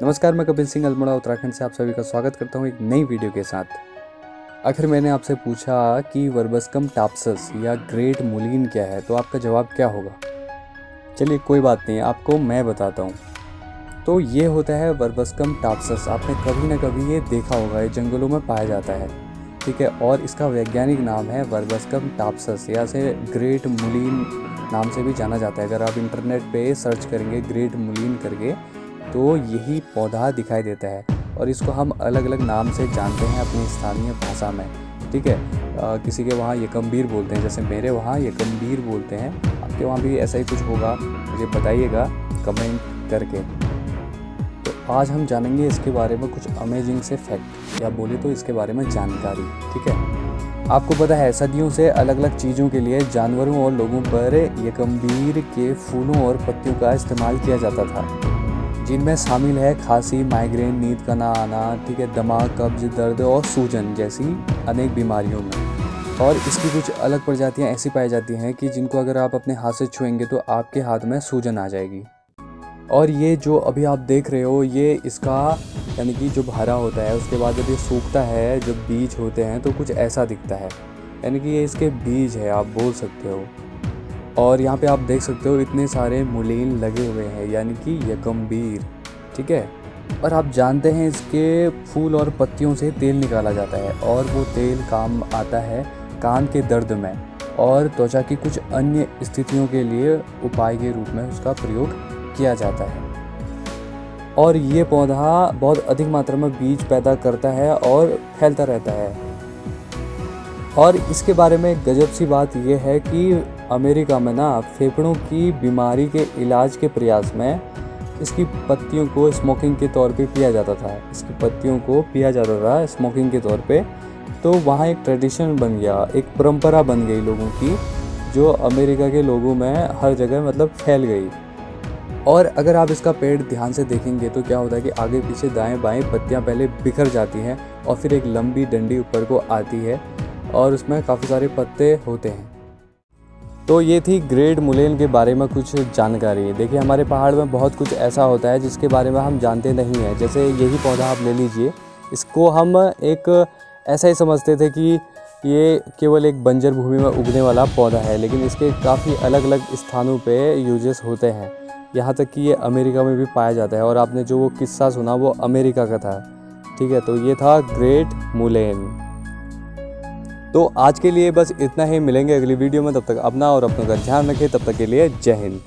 नमस्कार, मैं कपिल सिंह अल्मोड़ा उत्तराखंड से आप सभी का स्वागत करता हूं एक नई वीडियो के साथ। आखिर मैंने आपसे पूछा कि वर्बस्कम टाप्सस या ग्रेट मुलीन क्या है, तो आपका जवाब क्या होगा? चलिए कोई बात नहीं, आपको मैं बताता हूं। तो ये होता है वर्बस्कम टाप्सस। आपने कभी ना कभी ये देखा होगा, ये जंगलों में पाया जाता है, ठीक है। और इसका वैज्ञानिक नाम है वर्बस्कम टाप्सस या से ग्रेट मुलीन नाम से भी जाना जाता है। अगर आप इंटरनेट पे सर्च करेंगे ग्रेट मुलीन करके तो यही पौधा दिखाई देता है और इसको हम अलग अलग नाम से जानते हैं अपनी स्थानीय भाषा में, ठीक है। किसी के वहाँ यकम्बीर बोलते हैं, जैसे मेरे वहाँ यकम्बीर बोलते हैं। आपके वहाँ भी ऐसा ही कुछ होगा, मुझे बताइएगा कमेंट करके। तो आज हम जानेंगे इसके बारे में कुछ अमेजिंग से फैक्ट या बोले तो इसके बारे में जानकारी, ठीक है। आपको पता है सदियों से अलग अलग चीज़ों के लिए जानवरों और लोगों पर यकम्बीर के फूलों और पत्तियों का इस्तेमाल किया जाता था, जिनमें शामिल है खांसी, माइग्रेन, नींद का ना आना, ठीक है, दिमाग, कब्ज, दर्द और सूजन जैसी अनेक बीमारियों में। और इसकी कुछ अलग प्रजातियां ऐसी पाई जाती हैं कि जिनको अगर आप अपने हाथ से छुएंगे तो आपके हाथ में सूजन आ जाएगी। और ये जो अभी आप देख रहे हो ये इसका यानी कि जब हरा होता है उसके बाद जब ये सूखता है, जब बीज होते हैं तो कुछ ऐसा दिखता है, यानी कि ये इसके बीज है, आप बोल सकते हो। और यहाँ पे आप देख सकते हो इतने सारे मुलीन लगे हुए हैं, यानी कि यकम्बीर, ठीक है। और आप जानते हैं इसके फूल और पत्तियों से तेल निकाला जाता है और वो तेल काम आता है कान के दर्द में और त्वचा की कुछ अन्य स्थितियों के लिए उपाय के रूप में उसका प्रयोग किया जाता है। और ये पौधा बहुत अधिक मात्रा में बीज पैदा करता है और फैलता रहता है। और इसके बारे में गजब सी बात यह है कि अमेरिका में ना फेफड़ों की बीमारी के इलाज के प्रयास में इसकी पत्तियों को स्मोकिंग के तौर पे पिया जाता था। इसकी पत्तियों को पिया जाता था स्मोकिंग के तौर पे। तो वहाँ एक ट्रेडिशन बन गया, एक परंपरा बन गई लोगों की, जो अमेरिका के लोगों में हर जगह मतलब फैल गई। और अगर आप इसका पेड़ ध्यान से देखेंगे तो क्या होता है कि आगे पीछे दाएं बाएं पत्तियां पहले बिखर जाती हैं और फिर एक लंबी डंडी ऊपर को आती है और उसमें काफ़ी सारे पत्ते होते हैं। तो ये थी ग्रेट मुलेन के बारे में कुछ जानकारी। देखिए हमारे पहाड़ में बहुत कुछ ऐसा होता है जिसके बारे में हम जानते नहीं हैं। जैसे यही पौधा आप ले लीजिए, इसको हम एक ऐसा ही समझते थे कि ये केवल एक बंजर भूमि में उगने वाला पौधा है, लेकिन इसके काफ़ी अलग अलग स्थानों पे यूजेस होते हैं। यहाँ तक कि ये अमेरिका में भी पाया जाता है। और आपने जो वो किस्सा सुना वो अमेरिका का था, ठीक है। तो ये था ग्रेट मुलेन। तो आज के लिए बस इतना ही, मिलेंगे अगली वीडियो में। तब तक अपना और अपनों का ध्यान रखें। तब तक के लिए जय हिंद।